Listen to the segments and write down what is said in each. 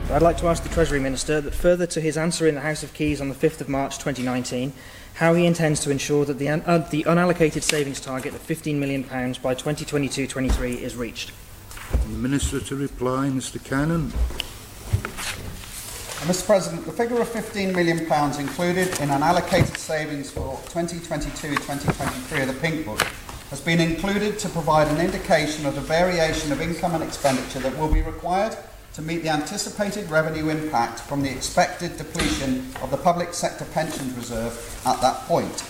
I'd like to ask the Treasury Minister that further to his answer in the House of Keys on the 5th of March 2019, how he intends to ensure that the unallocated savings target of £15 million by 2022-23 is reached. The Minister to reply, Mr Cannon. Mr President, the figure of £15 million included in unallocated savings for 2022-2023 of the Pink Book has been included to provide an indication of the variation of income and expenditure that will be required to meet the anticipated revenue impact from the expected depletion of the public sector pensions reserve at that point.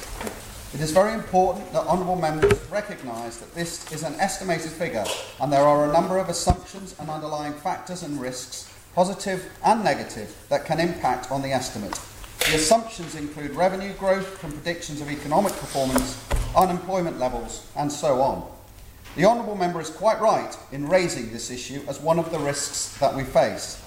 It is very important that honourable members recognise that this is an estimated figure and there are a number of assumptions and underlying factors and risks, positive and negative, that can impact on the estimate. The assumptions include revenue growth from predictions of economic performance, unemployment levels and so on. The honourable member is quite right in raising this issue as one of the risks that we face.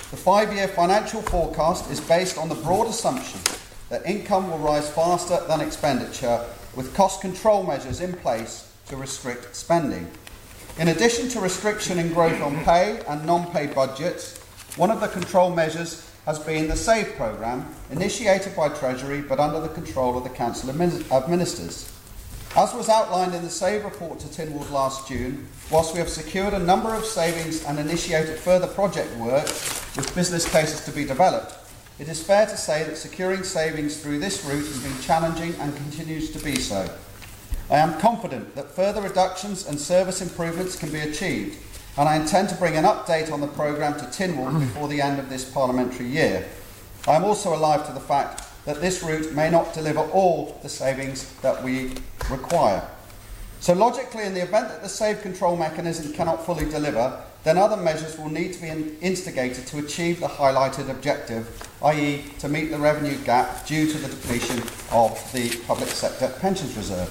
The 5-year financial forecast is based on the broad assumption that income will rise faster than expenditure, with cost control measures in place to restrict spending. In addition to restriction in growth on pay and non-paid budgets, one of the control measures has been the SAVE programme, initiated by Treasury but under the control of the Council of Ministers. As was outlined in the SAVE report to Tynwald last June, whilst we have secured a number of savings and initiated further project work with business cases to be developed, it is fair to say that securing savings through this route has been challenging and continues to be so. I am confident that further reductions and service improvements can be achieved, and I intend to bring an update on the programme to Tynwald before the end of this parliamentary year. I am also alive to the fact that this route may not deliver all the savings that we require. So logically, in the event that the SAVE control mechanism cannot fully deliver, then other measures will need to be instigated to achieve the highlighted objective, i.e. to meet the revenue gap due to the depletion of the public sector pensions reserve.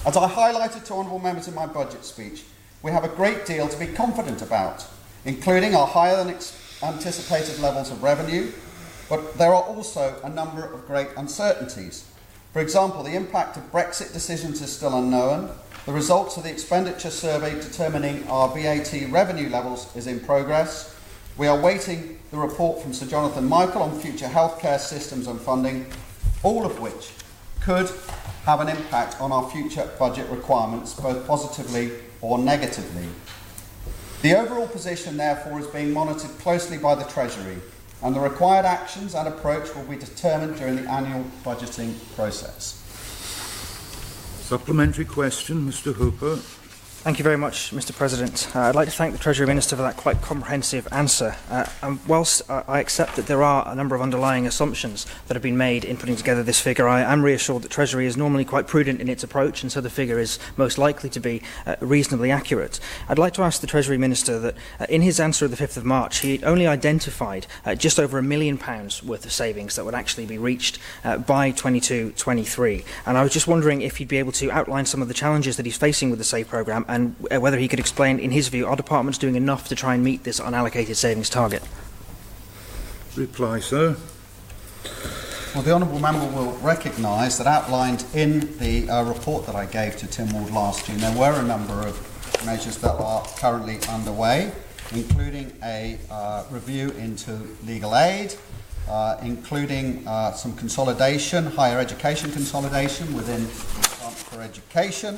As I highlighted to honourable members in my budget speech, we have a great deal to be confident about, including our higher than anticipated levels of revenue, but there are also a number of great uncertainties. For example, the impact of Brexit decisions is still unknown. The results of the expenditure survey determining our VAT revenue levels is in progress. We are waiting the report from Sir Jonathan Michael on future healthcare systems and funding, all of which could have an impact on our future budget requirements, both positively or negatively. The overall position, therefore, is being monitored closely by the Treasury, and the required actions and approach will be determined during the annual budgeting process. Supplementary question, Mr Hooper. Thank you very much, Mr President. I'd like to thank the Treasury Minister for that quite comprehensive answer. And whilst I accept that there are a number of underlying assumptions that have been made in putting together this figure, I am reassured that Treasury is normally quite prudent in its approach, and so the figure is most likely to be reasonably accurate. I'd like to ask the Treasury Minister that in his answer of the 5th of March, he only identified just over £1 million worth of savings that would actually be reached by 22-23. And I was just wondering if he'd be able to outline some of the challenges that he's facing with the SAVE programme, and whether he could explain, in his view, are departments doing enough to try and meet this unallocated savings target? Reply, sir. Well, the honourable member will recognise that outlined in the report that I gave to Tynwald last June, there were a number of measures that are currently underway, including a review into legal aid, including some consolidation, higher education consolidation within the Department for Education,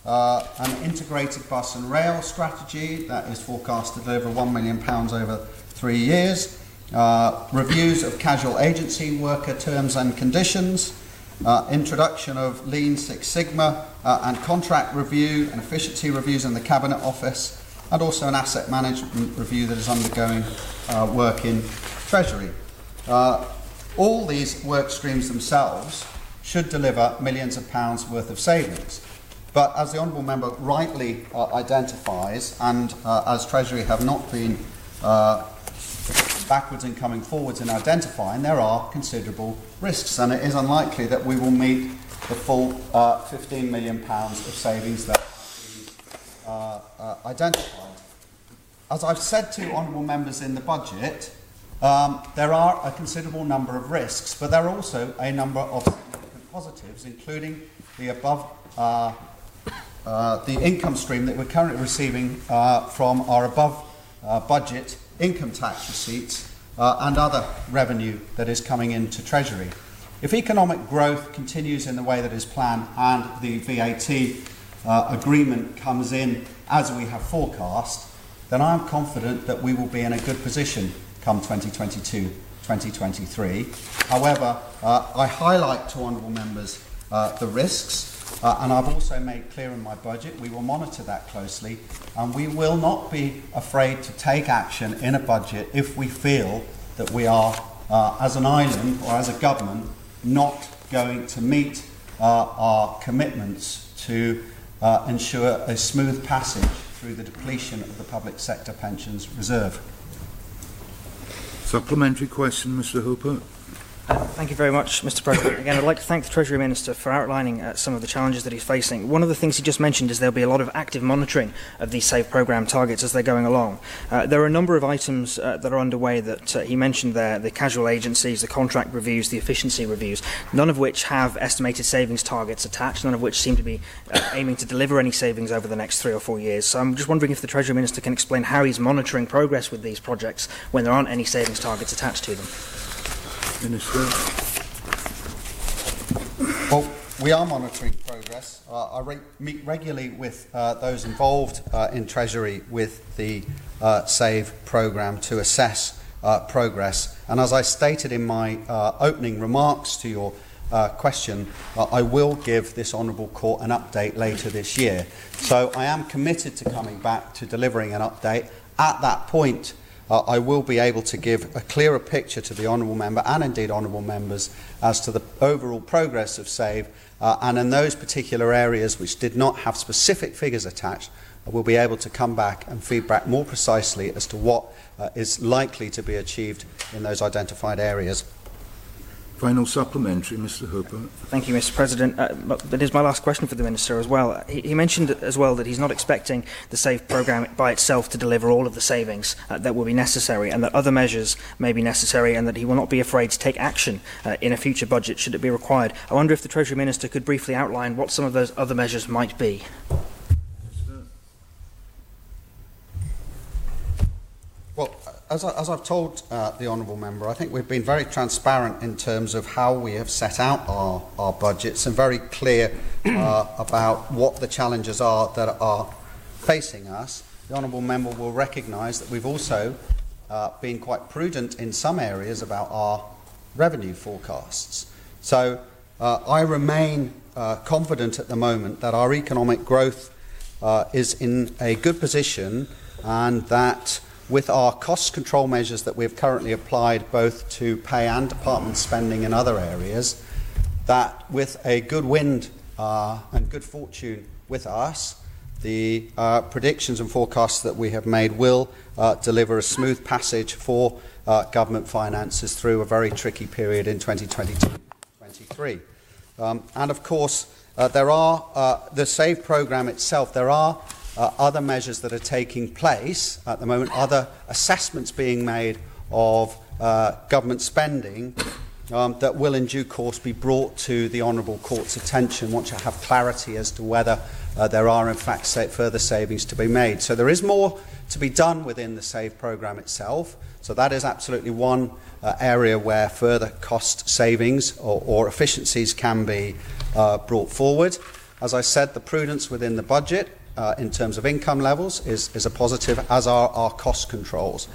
an integrated bus and rail strategy that is forecast to deliver £1 million over 3 years, reviews of casual agency worker terms and conditions, introduction of Lean Six Sigma and contract review and efficiency reviews in the Cabinet Office, and also an asset management review that is undergoing work in Treasury. All these work streams themselves should deliver millions of pounds worth of savings. But as the honourable member rightly identifies, and as Treasury have not been backwards in coming forwards in identifying, there are considerable risks, and it is unlikely that we will meet the full £15 million of savings that have been identified. As I've said to honourable members in the budget, there are a considerable number of risks, but there are also a number of significant positives, including the above the income stream that we're currently receiving from our above budget income tax receipts and other revenue that is coming into Treasury. If economic growth continues in the way that is planned and the VAT agreement comes in as we have forecast, then I am confident that we will be in a good position come 2022-2023. However, I highlight to honourable members the risks, and I've also made clear in my budget we will monitor that closely, and we will not be afraid to take action in a budget if we feel that we are, as an island or as a government, not going to meet our commitments to ensure a smooth passage through the depletion of the public sector pensions reserve. Supplementary question, Mr. Hooper. Thank you very much, Mr. President. Again, I'd like to thank the Treasury Minister for outlining some of the challenges that he's facing. One of the things he just mentioned is there'll be a lot of active monitoring of these SAVE programme targets as they're going along. There are a number of items that are underway that he mentioned there, the casual agencies, the contract reviews, the efficiency reviews, none of which have estimated savings targets attached, none of which seem to be aiming to deliver any savings over the next 3 or 4 years. So I'm just wondering if the Treasury Minister can explain how he's monitoring progress with these projects when there aren't any savings targets attached to them. Minister. Well, we are monitoring progress. I meet regularly with those involved in Treasury with the SAVE programme to assess progress. And as I stated in my opening remarks to your question, I will give this Honourable Court an update later this year. So I am committed to coming back to delivering an update. At that point, I will be able to give a clearer picture to the Honourable Member and indeed Honourable Members as to the overall progress of SAVE, and in those particular areas which did not have specific figures attached, I will be able to come back and feedback more precisely as to what is likely to be achieved in those identified areas. Final supplementary, Mr. Hooper. Thank you, Mr. President. That is my last question for the Minister as well. He mentioned as well that he's not expecting the SAVE programme by itself to deliver all of the savings that will be necessary, and that other measures may be necessary, and that he will not be afraid to take action in a future budget should it be required. I wonder if the Treasury Minister could briefly outline what some of those other measures might be. Well, as I've told the Honourable Member, I think we've been very transparent in terms of how we have set out our budgets and very clear about what the challenges are that are facing us. The Honourable Member will recognise that we've also been quite prudent in some areas about our revenue forecasts. So I remain confident at the moment that our economic growth is in a good position, and that with our cost control measures that we've currently applied both to pay and department spending in other areas, that with a good wind and good fortune with us, the predictions and forecasts that we have made will deliver a smooth passage for government finances through a very tricky period in 2022-23. And of course, there are the SAVE programme itself, there are other measures that are taking place at the moment, other assessments being made of government spending that will in due course be brought to the Honourable Court's attention once you have clarity as to whether there are in fact further savings to be made. So there is more to be done within the SAVE programme itself. So that is absolutely one area where further cost savings or efficiencies can be brought forward. As I said, the prudence within the budget in terms of income levels is a positive, as are our cost controls.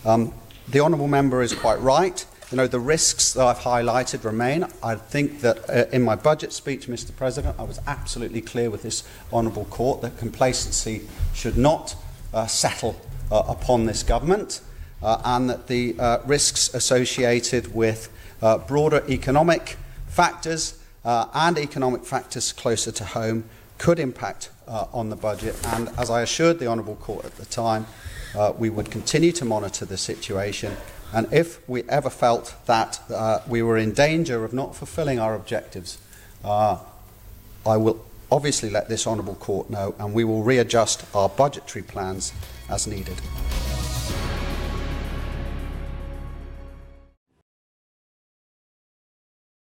The Honourable Member is quite right. You know, the risks that I've highlighted remain. I think that in my budget speech, Mr. President, I was absolutely clear with this Honourable Court that complacency should not settle upon this government, and that the risks associated with broader economic factors and economic factors closer to home could impact on the budget. And as I assured the Honourable Court at the time, we would continue to monitor the situation, and if we ever felt that we were in danger of not fulfilling our objectives, I will obviously let this Honourable Court know, and we will readjust our budgetary plans as needed.